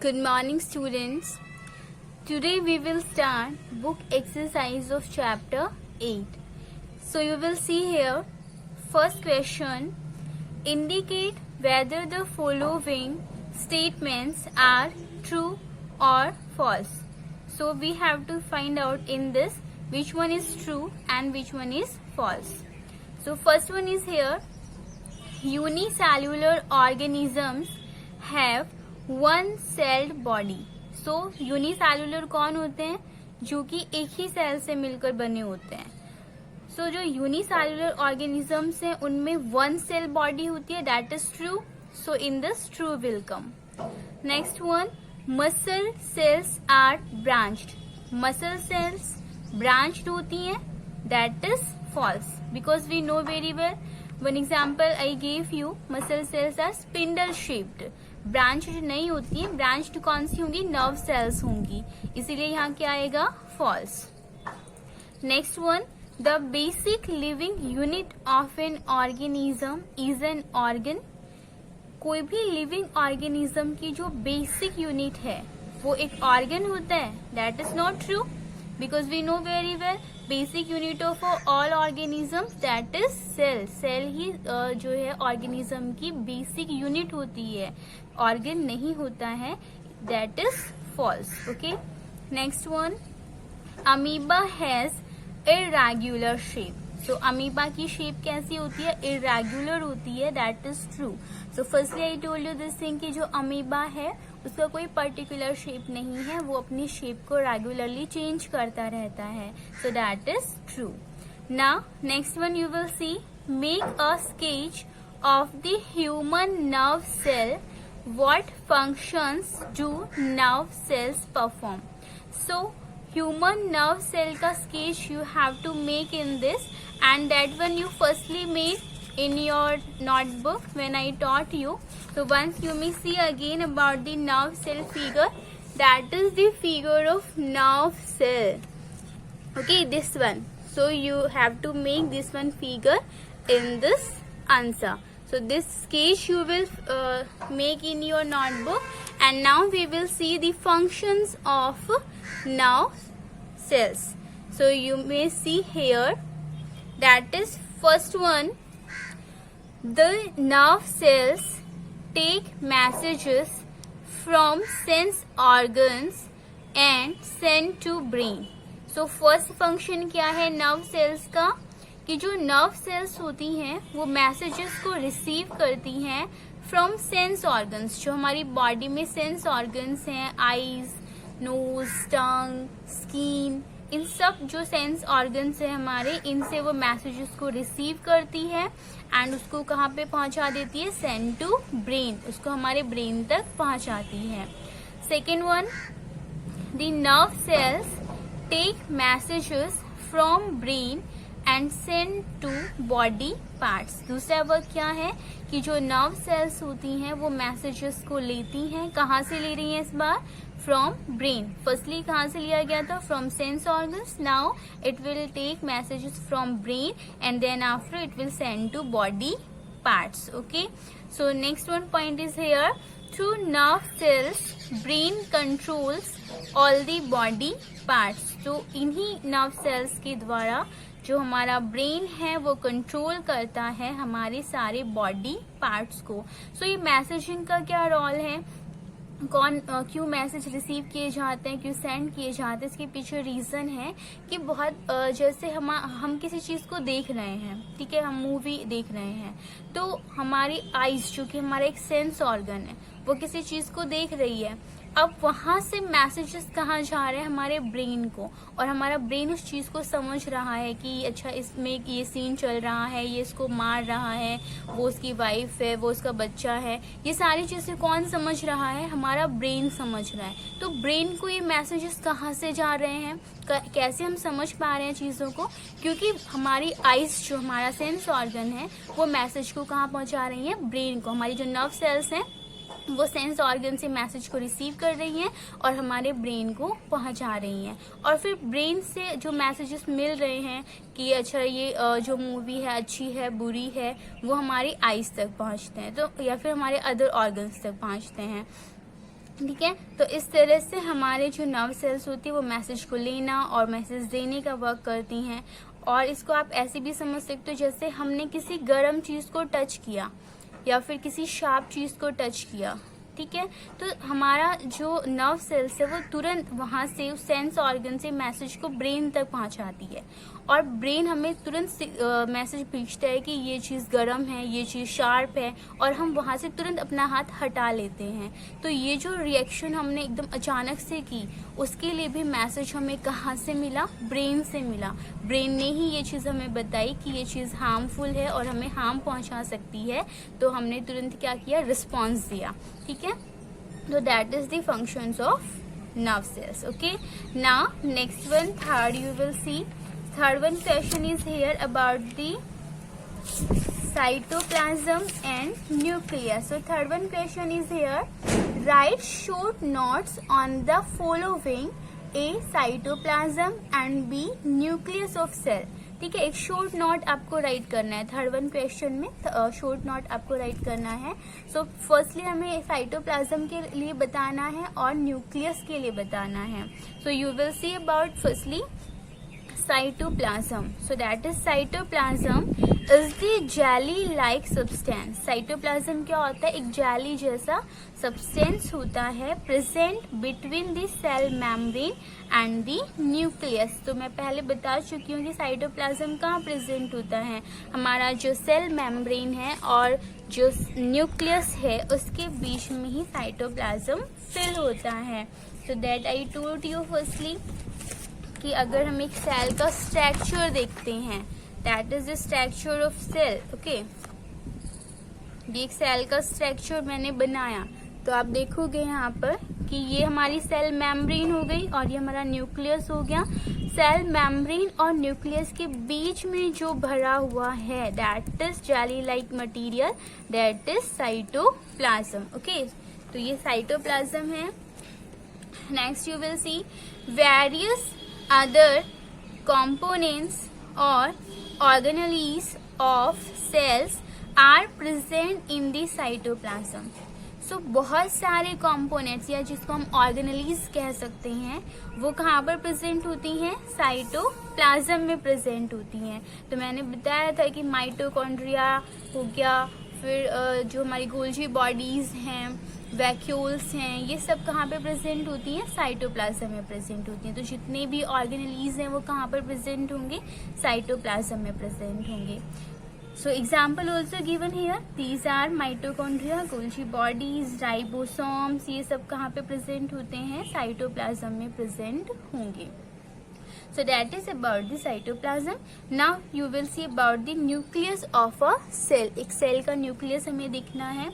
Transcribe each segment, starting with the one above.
Good morning, students. Today we will start book exercise of chapter 8. So you will see here, first question, indicate whether the following statements are true or false. So we have to find out in this which one is true and which one is false. So first one is here, unicellular organisms have one-celled body. So unicellular कौन होते हैं? जो कि एक ही cell से मिलकर बने होते हैं. So जो यूनिसेलुलर ऑर्गेनिजम्स हैं उनमें वन सेल बॉडी होती है. That is true. So in this true will come. Next one, muscle cells are branched. Muscle cells branched होती हैं. That is false because we know very well. One example I gave you, muscle cells are spindle shaped. Branched नहीं होती है. Branched कौन सी होंगी? Nerve cells होंगी. इसीलिए यहाँ क्या आएगा? False. Next one, the basic living unit of an organism is an organ. कोई भी लिविंग ऑर्गेनिज्म की जो बेसिक यूनिट है वो एक ऑर्गन होता है. That is not true because we know very well basic unit of all organism that is cell. Cell ही जो है ऑर्गेनिज्म की बेसिक यूनिट होती है, ऑर्गन नहीं होता है. That is false. Okay. Next one, amoeba has irregular shape. So amoeba की शेप कैसी होती है? इर्रेगुलर होती है. That is true. So firstly I told you this thing कि जो अमीबा है उसका कोई पर्टिकुलर शेप नहीं है, वो अपनी शेप को रेगुलरली चेंज करता रहता है. So that is true. Now next one you will see, make a sketch of the human nerve cell. What functions do nerve cells perform? So human nerve cell का sketch you have to make in this, and that one you firstly made in your notebook when I taught you. So once you may see again about the nerve cell figure, that is the figure of nerve cell. Okay, this one. So you have to make this one figure in this answer. So this sketch you will make in your notebook, and now we will see the functions of nerve cells. So you may see here, that is first one, the nerve cells take messages from sense organs and send to brain. So first function क्या है nerve cells का? कि जो nerve cells होती हैं वो messages को receive करती हैं फ्रॉम सेंस ऑर्गन्स. जो हमारी बॉडी में सेंस ऑर्गन्स हैं, आईज, नोज, टंग, स्किन, इन सब जो सेंस ऑर्गन्स हैं हमारे, इनसे वो मैसेजेस को रिसीव करती है एंड उसको कहाँ पे पहुंचा देती है? Send to brain. उसको हमारे ब्रेन तक पहुंचाती है. Second one, the nerve cells take messages from brain and send to body parts. दूसरा वर्क क्या है कि जो नर्व सेल्स होती हैं वो मैसेजेस को लेती हैं. कहाँ से ले रही हैं इस बार? From brain. फर्स्टली कहाँ से लिया गया था? From sense organs. Now it will take messages from brain and then after it will send to body parts. Okay. So next one point is here, through nerve cells brain controls all the body parts. तो इन्हीं nerve cells के द्वारा जो हमारा brain है वो control करता है हमारे सारे बॉडी पार्ट्स को. सो ये मैसेजिंग का क्या रोल है? क्यों मैसेज रिसीव किए जाते हैं, क्यों सेंड किए जाते हैं? इसके पीछे रीजन है कि बहुत जैसे हम किसी चीज को देख रहे हैं, ठीक है, हम मूवी देख रहे हैं, तो हमारी आईज जो कि हमारा एक सेंस ऑर्गन है वो किसी चीज को देख रही है. अब वहां से मैसेजेस कहाँ जा रहे हैं? हमारे ब्रेन को, और हमारा ब्रेन उस चीज को समझ रहा है कि अच्छा इसमें ये सीन चल रहा है, ये इसको मार रहा है, वो उसकी वाइफ है, वो उसका बच्चा है. ये सारी चीजें कौन समझ रहा है? हमारा ब्रेन समझ रहा है. तो ब्रेन को ये मैसेजेस कहाँ से जा रहे हैं? कैसे हम समझ पा रहे हैं चीजों को? क्योंकि हमारी आईज जो हमारा सेंस ऑर्गन है वो मैसेज को कहाँ पहुंचा रही है? ब्रेन को. हमारी जो नर्व सेल्स हैं वो सेंस ऑर्गन से मैसेज को रिसीव कर रही हैं और हमारे ब्रेन को पहुंचा रही हैं. और फिर ब्रेन से जो मैसेजेस मिल रहे हैं कि अच्छा ये जो मूवी है अच्छी है बुरी है, वो हमारी आईज तक पहुंचते हैं, तो या फिर हमारे अदर ऑर्गन्स तक पहुंचते हैं. ठीक है। तो इस तरह से हमारे जो नर्व सेल्स होती है वो मैसेज को लेना और मैसेज देने का वर्क करती हैं। और इसको आप ऐसे भी समझ सकते हो जैसे हमने किसी गर्म चीज को टच किया या फिर किसी शार्प चीज को टच किया, ठीक है, तो हमारा जो नर्व सेल्स है वो तुरंत वहां से उस सेंस ऑर्गन से मैसेज को ब्रेन तक पहुंचाती है और ब्रेन हमें तुरंत मैसेज भेजता है कि ये चीज़ गर्म है, ये चीज़ शार्प है, और हम वहां से तुरंत अपना हाथ हटा लेते हैं। तो ये जो रिएक्शन हमने एकदम अचानक से की, उसके लिए भी मैसेज हमें कहाँ से मिला? ब्रेन से मिला। ब्रेन ने ही ये चीज़ हमें बताई कि ये चीज़ हार्मफुल है और हमें हार्म पहुंचा सकती है, तो हमने तुरंत क्या किया? रिस्पॉन्स दिया। ठीक है, तो that is the functions of nerve cells. Okay, now next one, third you will see. Third one question is here about the cytoplasm and nucleus. So third one question is here, write short notes on the following: A, cytoplasm, and B, nucleus of cell. ठीक है, एक short note आपको right करना है। Third one question में short note आपको right करना है। सो फर्स्टली हमें साइटोप्लाज्म के लिए बताना है और न्यूक्लियस के लिए बताना है। So you will see about firstly cytoplasm. So that is, cytoplasm is the jelly-like substance. Cytoplasm क्या होता है? एक जेली जैसा सब्सटेंस होता है present between the cell membrane and the nucleus. तो मैं पहले बता चुकी हूँ कि साइटोप्लाज्म कहाँ प्रेजेंट होता है? हमारा जो सेल मेम्ब्रेन है और जो न्यूक्लियस है उसके बीच में ही साइटोप्लाज्म फिल होता है। So that I told you firstly कि अगर हम एक सेल का स्ट्रक्चर देखते हैं, that is the structure of cell. Okay, ये एक सेल का स्ट्रक्चर मैंने बनाया, तो आप देखोगे यहाँ पर कि ये हमारी सेल मेम्ब्रेन हो गई और ये हमारा न्यूक्लियस हो गया। सेल मेम्ब्रेन और न्यूक्लियस के बीच में जो भरा हुआ है, that is jelly like material, that is cytoplasm. Okay, तो ये साइटोप्लाज्म है। Next you will see various other components or organelles of cells are present in the cytoplasm. So बहुत सारे components या जिसको हम organelles कह सकते हैं वो कहाँ पर प्रेजेंट होती हैं? साइटोप्लाज्म में प्रेजेंट होती हैं। तो मैंने बताया था कि माइटोकॉन्ड्रिया हो गया, फिर जो हमारी गोल्जी बॉडीज हैं, वैक्यूल्स हैं, ये सब कहाँ पे प्रेजेंट होती हैं? साइटोप्लाज्म में प्रेजेंट होती हैं। तो जितने भी ऑर्गेनेलीज हैं वो कहाँ पर प्रेजेंट होंगे? साइटोप्लाज्म में प्रेजेंट होंगे। So example also given here, these are mitochondria, Golgi bodies, ribosomes, ये सब कहाँ पे प्रेजेंट होते हैं? साइटोप्लाज्म में प्रेजेंट होंगे। So that is about the cytoplasm. Now you will see about the nucleus of a cell. एक सेल का न्यूक्लियस हमें दिखना है।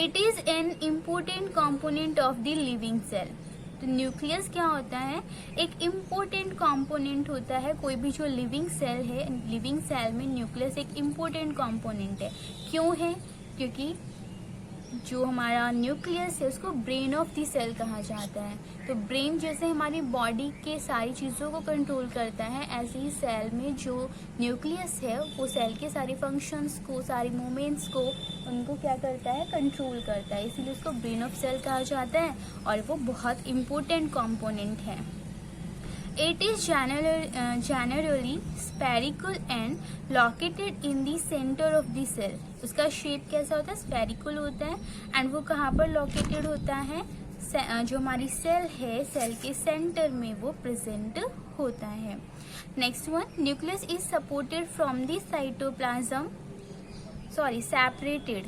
It is an important component of the living cell. तो न्यूक्लियस क्या होता है? एक इम्पोर्टेंट कंपोनेंट होता है कोई भी जो लिविंग सेल है। लिविंग सेल में न्यूक्लियस एक इम्पोर्टेंट कंपोनेंट है। क्यों है? क्योंकि जो हमारा न्यूक्लियस है उसको ब्रेन ऑफ द सेल कहा जाता है। तो ब्रेन जैसे हमारी बॉडी के सारी चीज़ों को कंट्रोल करता है, ऐसे ही सेल में जो न्यूक्लियस है वो सेल के सारे फंक्शंस को, सारी मूवमेंट्स को, उनको क्या करता है? कंट्रोल करता है। इसीलिए उसको ब्रेन ऑफ सेल कहा जाता है और वो बहुत इम्पोर्टेंट कॉम्पोनेंट है। It is generally spherical and located in the center of the cell. उसका शेप कैसा होता है? स्फेरिकल होता है। एंड वो कहाँ पर लोकेटेड होता है? जो हमारी सेल है, सेल के सेंटर में वो प्रेजेंट होता है। Next one, nucleus is supported from the cytoplasm, separated.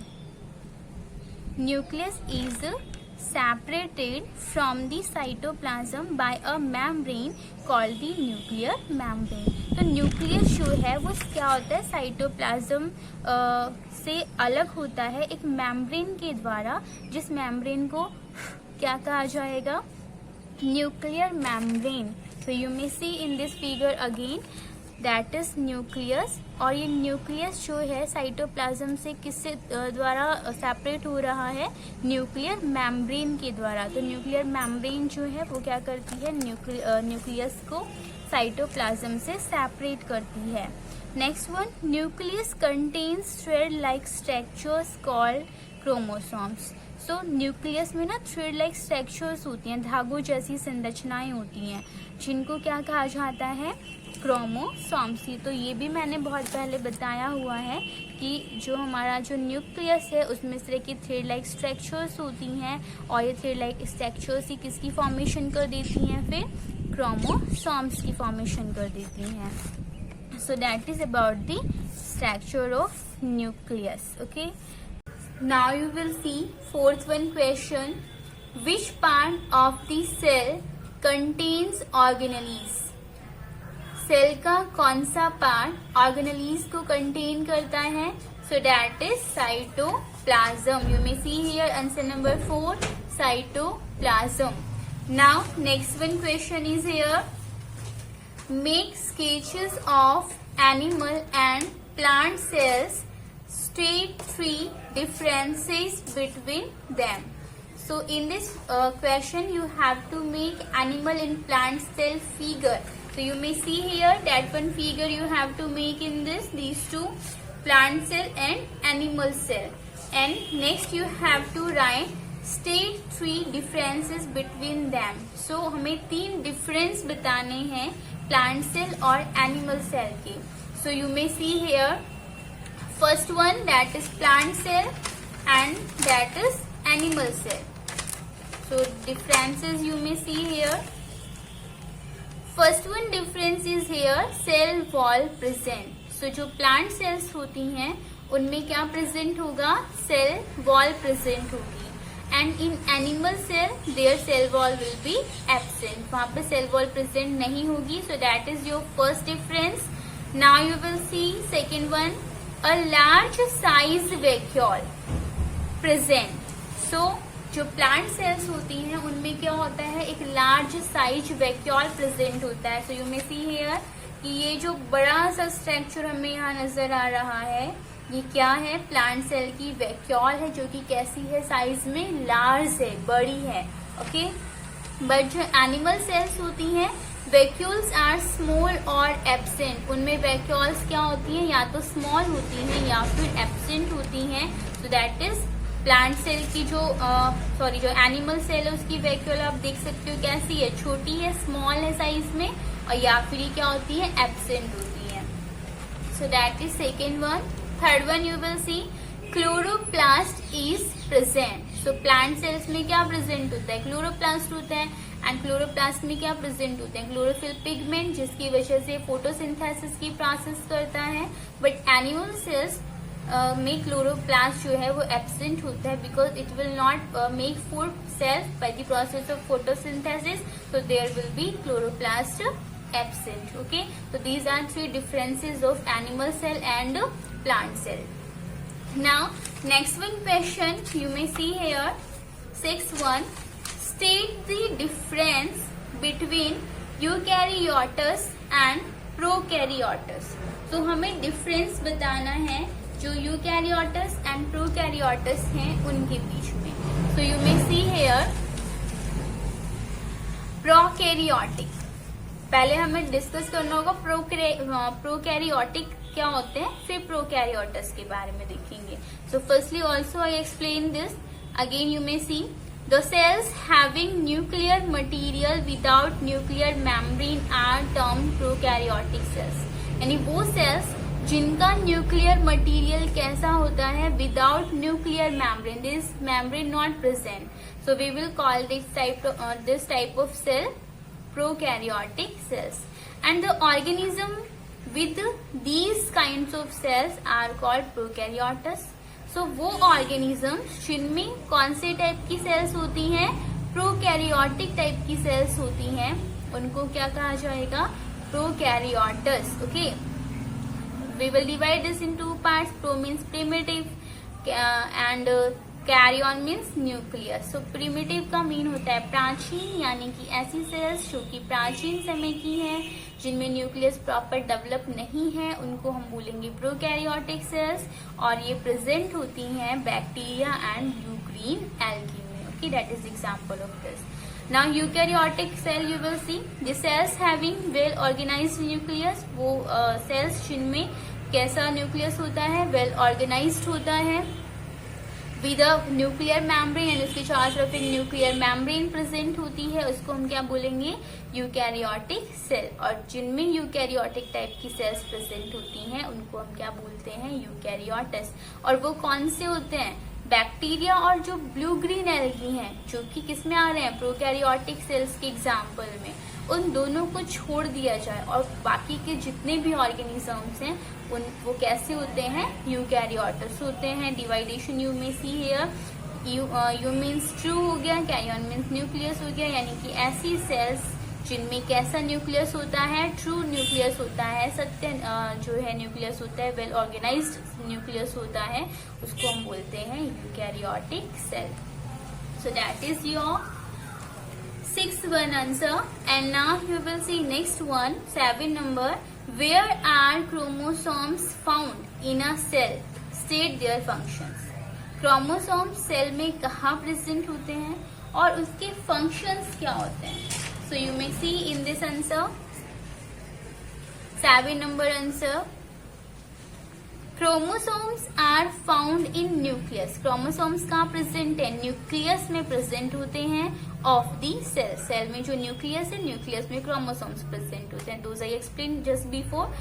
Nucleus is separated from the cytoplasm by a membrane called the nuclear membrane. तो न्यूक्लियस जो है वो क्या होता है? साइटोप्लाज्म से अलग होता है एक मेम्ब्रेन के द्वारा, जिस मेम्ब्रेन को क्या कहा जाएगा? Nuclear membrane. So you may see in this figure again, that is nucleus. और ये न्यूक्लियस जो है साइटोप्लाज्म से किससे द्वारा सेपरेट हो रहा है? न्यूक्लियर मेम्ब्रेन के द्वारा। तो न्यूक्लियर मेम्ब्रेन जो है वो क्या करती है? न्यूक्लियस को साइटोप्लाज्म से सेपरेट करती है। Next one, nucleus contains thread like structures called chromosomes. सो न्यूक्लियस में ना थ्रेड लाइक स्ट्रक्चर्स होती हैं, धागों जैसी संरचनाएं होती हैं, जिनको क्या कहा जाता है, क्रोमोसोम्स। तो ये भी मैंने बहुत पहले बताया हुआ है कि जो हमारा जो न्यूक्लियस है उसमें इस तरह की थ्रेड लाइक स्ट्रक्चर्स होती हैं, और ये थ्रेड लाइक स्ट्रक्चर्स ही किसकी फॉर्मेशन कर देती हैं, फिर क्रोमोसोम्स की फॉर्मेशन कर देती हैं। So that is about the structure of nucleus. Okay, now you will see fourth one question, which part of the cell contains organelles. Cell का कौन सा पार्ट ऑर्गेनेलीज को कंटेन करता है? So that is cytoplasm. You may see here answer number 4, cytoplasm. Now next one question is here, make sketches of animal and plant cells, state 3 differences between them. So in this question you have to make animal and plant cell figure. So you may see here that one figure you have to make in these two, plant cell and animal cell. And next you have to write state 3 differences between them. So हमें 3 difference बताने हैं plant cell और animal cell के. So you may see here first one, that is plant cell and that is animal cell. So differences you may see here. First one difference is here, cell wall present. So जो plant cells होती हैं उनमें क्या present होगा, cell wall present होगी. And in animal cell their cell wall will be absent. वहाँ पे cell wall present नहीं होगी. So that is your first difference. Now you will see second one, a large size vacuole present. So जो plant cells होती हैं उनमें क्या होता है, एक लार्ज साइज वैक्यूल प्रेजेंट होता है. So you may see here कि ये जो बड़ा सा स्ट्रक्चर हमें यहाँ नजर आ रहा है ये क्या है, प्लांट सेल की वैक्यूल है, जो कि कैसी है, साइज में लार्ज है, बड़ी है. ओके, बट जो एनिमल सेल्स होती हैं वैक्यूल्स आर स्मॉल और एब्सेंट. उनमें वैक्यूल्स क्या होती हैं, या तो स्मॉल होती हैं या फिर एब्सेंट होती हैं. So that is plant cell की जो जो एनिमल सेल है उसकी वैक्यूल आप देख सकते हो कैसी है, छोटी है, स्मॉल है साइज में, और या फिर क्या होती है, एब्सेंट होती है. So that is second one. Third one you will C chloroplast is present. So plant cells में क्या प्रेजेंट होता है, क्लोरोप्लास्ट होता है. एंड क्लोरोप्लास्ट में क्या प्रेजेंट होते हैं, क्लोरोफिल पिगमेंट, जिसकी वजह से फोटोसिंथेसिस की प्रोसेस करता है. बट एनिमल सेल्स में क्लोरोप्लास्ट जो है वो एब्सेंट होता है, because it will not make food self by the process of photosynthesis. So there will be chloroplast absent. Okay, so these are 3 differences of animal cell and plant cell. Now next one question you may see here, 6th one, state the difference between eukaryotes and prokaryotes. So हमें difference बताना है जो यूकैरियोटस and प्रोकैरियोटस हैं उनके बीच में. So you may see here prokaryotic. पहले हमें discuss करना होगा प्रोकैरियोटिक क्या होते हैं, फिर प्रोकैरियोटस के बारे में देखेंगे. So firstly also I explain this again. You may see the cells having nuclear material without nuclear membrane are termed prokaryotic cells. यानी वो सेल्स जिनका न्यूक्लियर मटीरियल कैसा होता है, without nuclear membrane, this membrane not present. So we will call this type of cell prokaryotic cells. And the organism with these kinds of cells are called prokaryotes. So वो organisms जिनमें कौन से type की sales होती हैं, prokaryotic type की sales होती हैं, उनको क्या कहा जाएगा, prokaryotes. Okay, we will divide this in 2 parts. Pro means primitive and karyon means nucleus. So primitive का मीन होता है प्राचीन, यानी कि ऐसी सेल्स जो कि प्राचीन समय की हैं, जिनमें न्यूक्लियस प्रॉपर डेवलप नहीं है, उनको हम बोलेंगे प्रोकैरियोटिक सेल्स. और ये प्रेजेंट होती हैं bacteria and blue green algae में. Okay, that is example of this. Now eukaryotic cell you will see the cells having well organised nucleus. वो सेल्स जिनमें कैसा न्यूक्लियस होता है, वेल ऑर्गेनाइज्ड होता है. विद अ न्यूक्लियर मेम्ब्रेन, यानी उसके चारों तरफ एक न्यूक्लियर मेम्ब्रेन प्रेजेंट होती है, उसको हम क्या बोलेंगे, यूकैरियोटिक सेल। और जिनमें यूकैरियोटिक टाइप की सेल्स प्रेजेंट होती हैं उनको हम क्या बोलते हैं, यूकैरियोट्स। और वो कौन से होते हैं, बैक्टीरिया और जो ब्लू ग्रीन एल्गी हैं, जो कि किसमें आ रहे हैं, प्रोकैरियोटिक सेल्स के एग्जाम्पल में, उन दोनों को छोड़ दिया जाए और बाकी के जितने भी ऑर्गेनिजम्स हैं वो कैसे होते हैं, यूकैरियोट्स होते हैं। डिवाइडेशन यू में see here, you means true हो गया, कैरियन मीन्स न्यूक्लियस हो गया, यानी कि ऐसी सेल्स जिनमें कैसा न्यूक्लियस होता है, ट्रू न्यूक्लियस होता है, सत्य जो है न्यूक्लियस होता है, वेल ऑर्गेनाइज्ड न्यूक्लियस होता है, उसको हम बोलते हैं eukaryotic cell. So that is your 6th answer. And now you will see next one, 7 number. Where are chromosomes found in a cell? State their functions. Chromosomes cell में कहाँ present होते हैं और उसके functions क्या होते हैं? So you may see in this answer, 7 number answer. Chromosomes are found in nucleus. Chromosomes कहाँ प्रेजेंट है, न्यूक्लियस में प्रेजेंट होते हैं ऑफ दी सेल। सेल में जो न्यूक्लियस है, न्यूक्लियस में क्रोमोसोम्स प्रेजेंट होते हैं। Those I explain just before.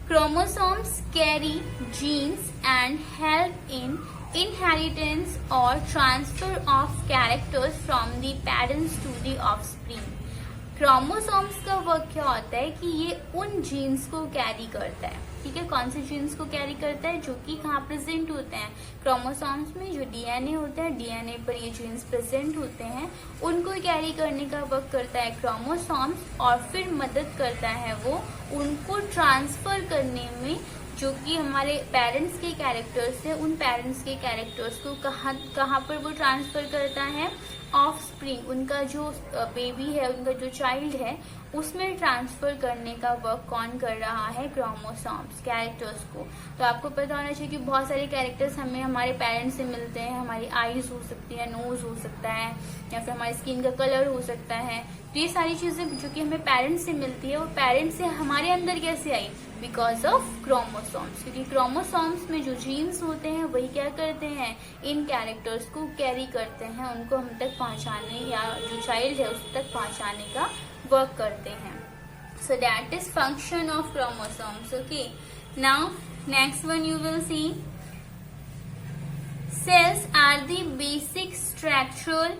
Chromosomes carry genes and help in inheritance और transfer of characters from the parents to the offspring. Chromosomes का वर्क क्या होता है कि ये उन जीन्स को कैरी करता है, ठीक है। कौन से जीन्स को कैरी करता है, जो कि कहाँ प्रेजेंट होते हैं, क्रोमोसोम्स में। जो डीएनए होता है, डीएनए पर ये जीन्स प्रेजेंट होते हैं, उनको कैरी करने का वर्क करता है क्रोमोसोम्स। और फिर मदद करता है वो उनको ट्रांसफर करने में, जो कि हमारे पेरेंट्स के कैरेक्टर्स है, उन पेरेंट्स के कैरेक्टर्स को कहाँ पर वो ट्रांसफर करता है, ऑफ स्प्रिंग, उनका जो बेबी है, उनका जो चाइल्ड है, उसमें ट्रांसफर करने का वर्क कौन कर रहा है, क्रोमोसोम्स, कैरेक्टर्स को। तो आपको पता होना चाहिए कि बहुत सारे कैरेक्टर्स हमें हमारे पेरेंट्स से मिलते हैं। हमारी आईज हो सकती है, नोज हो सकता है, या फिर हमारी स्किन का कलर हो सकता है। तो ये सारी चीजें जो कि हमें पेरेंट्स से मिलती है, वो पेरेंट्स से हमारे अंदर कैसे आई, बिकॉज ऑफ क्रोमोसोम्स। क्योंकि क्रोमोसोम्स में जो जीन्स होते हैं वही क्या करते हैं, इन कैरेक्टर्स को कैरी करते हैं, उनको हम तक पहुंचाने, या जो चाइल्ड है उस तक पहुंचाने का वर्क करते हैं। So that is function of chromosomes. Okay, now next one you will see, cells are the basic structural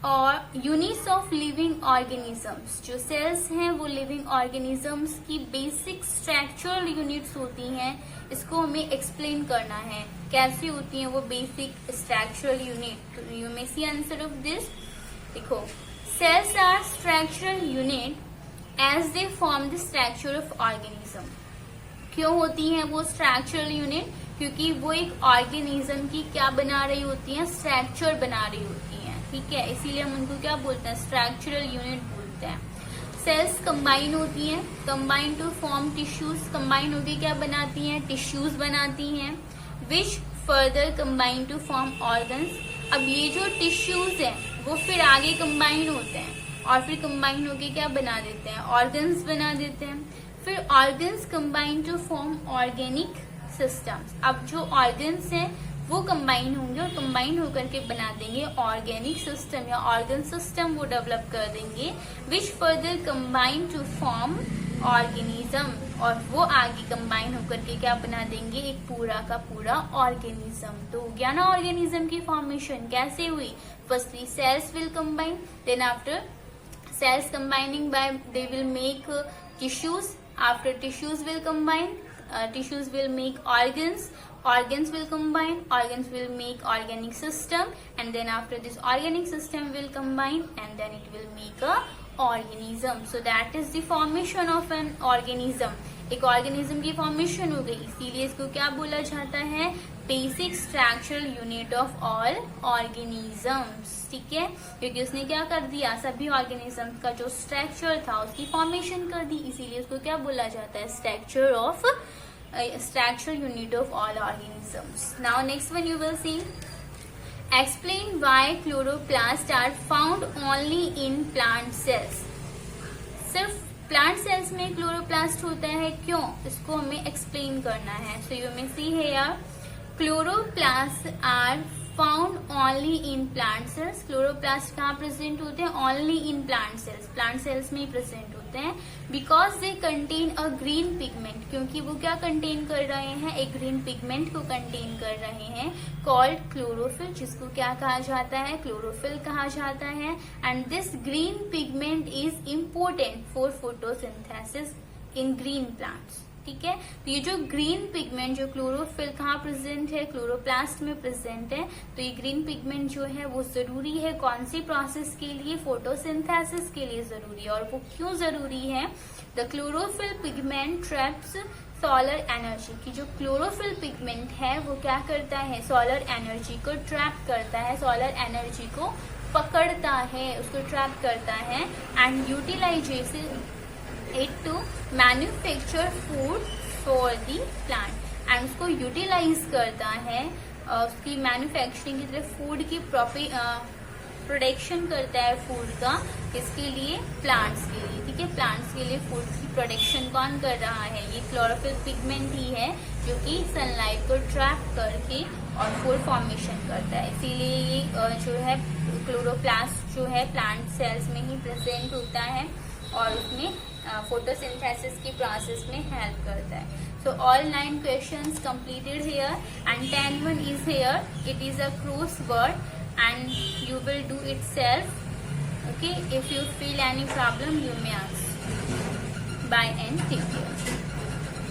और यूनिट्स ऑफ लिविंग ऑर्गेनिजम्स। जो सेल्स हैं वो लिविंग ऑर्गेनिजम्स की बेसिक स्ट्रक्चरल यूनिट्स होती हैं। इसको हमें एक्सप्लेन करना है, कैसे होती हैं वो बेसिक स्ट्रक्चरल यूनिट। तो you may see answer of this. देखो, cells are structural unit as they form the structure of organism. क्यों होती हैं वो स्ट्रक्चरल यूनिट, क्योंकि वो एक ऑर्गेनिज्म की क्या बना रही होती हैं, स्ट्रक्चर बना रही होती हैं, ठीक है। इसीलिए हम उनको क्या बोलते हैं, स्ट्रक्चरल यूनिट बोलते हैं। सेल्स कंबाइन होती हैं, combine to form tissues. Combine होकर क्या बनाती हैं, टिश्यूज बनाती हैं, which further combine to form organs. अब ये जो टिश्यूज हैं वो फिर आगे कंबाइन होते हैं और फिर कंबाइन होकर क्या बना देते हैं, ऑर्गन्स बना देते हैं। फिर organs combine to form organic systems. अब जो ऑर्गन्स हैं वो कंबाइन होंगे और कंबाइन होकर के बना देंगे ऑर्गेनिक सिस्टम या ऑर्गन सिस्टम, वो डेवलप कर देंगे, which further combine to form organism. और वो आगे कंबाइन होकर के क्या बना देंगे, एक पूरा का पूरा ऑर्गेनिज्म। तो हो गया ना ऑर्गेनिज्म की फॉर्मेशन कैसे हुई। Firstly cells will combine, then after cells combining by they will make tissues. After tissues will combine, tissues will make organs, organs will combine, organs will make organic system, and then after this organic system will combine and then it will make a organism. So that is the formation of an organism. एक organism की formation हो गई, इसीलिए इसको क्या बोला जाता है, basic structural unit of all organisms, ठीक है। क्योंकि उसने क्या कर दिया, सभी ऑर्गेनिजम्स का जो स्ट्रक्चर था उसकी फॉर्मेशन कर दी, इसीलिए उसको क्या बोला जाता है, structure of structural unit of all organisms. Now next one you will see, explain why chloroplast are found only in plant cells. सिर्फ प्लांट सेल्स में क्लोरोप्लास्ट होता है, क्यों, इसको हमें एक्सप्लेन करना है। So you may see here, chloroplast are found only in plant cells. क्लोरोप्लास्ट कहाँ प्रेजेंट होते हैं? Only in plant cells, plant cells में ही प्रेजेंट होते हैं। Because they contain a green pigment, क्योंकि वो क्या कंटेन कर रहे हैं? एक ग्रीन पिगमेंट को कंटेन कर रहे हैं, कॉल्ड क्लोरोफिल, जिसको क्या कहा जाता है? क्लोरोफिल कहा जाता है। And this green pigment is important for photosynthesis in green plants. ठीक है, तो ये जो ग्रीन पिगमेंट, जो क्लोरोफिल कहाँ प्रेजेंट है? क्लोरोप्लास्ट में प्रेजेंट है। तो ये ग्रीन पिगमेंट जो है वो जरूरी है कौन सी प्रोसेस के लिए? फोटोसिंथेसिस के लिए जरूरी है। और वो क्यों जरूरी है? The chlorophyll pigment traps solar energy, की जो क्लोरोफिल पिगमेंट है वो क्या करता है? सोलर एनर्जी को ट्रैप करता है, सोलर एनर्जी को पकड़ता है, उसको ट्रैप करता है। And utilization it to manufacture food for the plant, and उसको यूटिलाइज करता है, उसकी मैन्युफैक्चरिंग की तरफ फूड की प्रोडक्शन करता है फूड का, इसके लिए? प्लांट्स के लिए। ठीक है, प्लांट्स के लिए फूड की प्रोडक्शन कौन कर रहा है? ये क्लोरोफिल पिगमेंट ही है, जो कि सनलाइट को ट्रैप करके और फूड फॉर्मेशन करता है। इसीलिए ये जो है क्लोरोप्लास्ट जो है प्लांट सेल्स में ही प्रेजेंट होता है और उसमें फोटोसिंथेसिस की प्रोसेस में हेल्प करता है। So all 9 questions completed here and 10th one is here. It is a crossword and you will do it self. Okay, if you feel any problem you may ask. Bye and take care.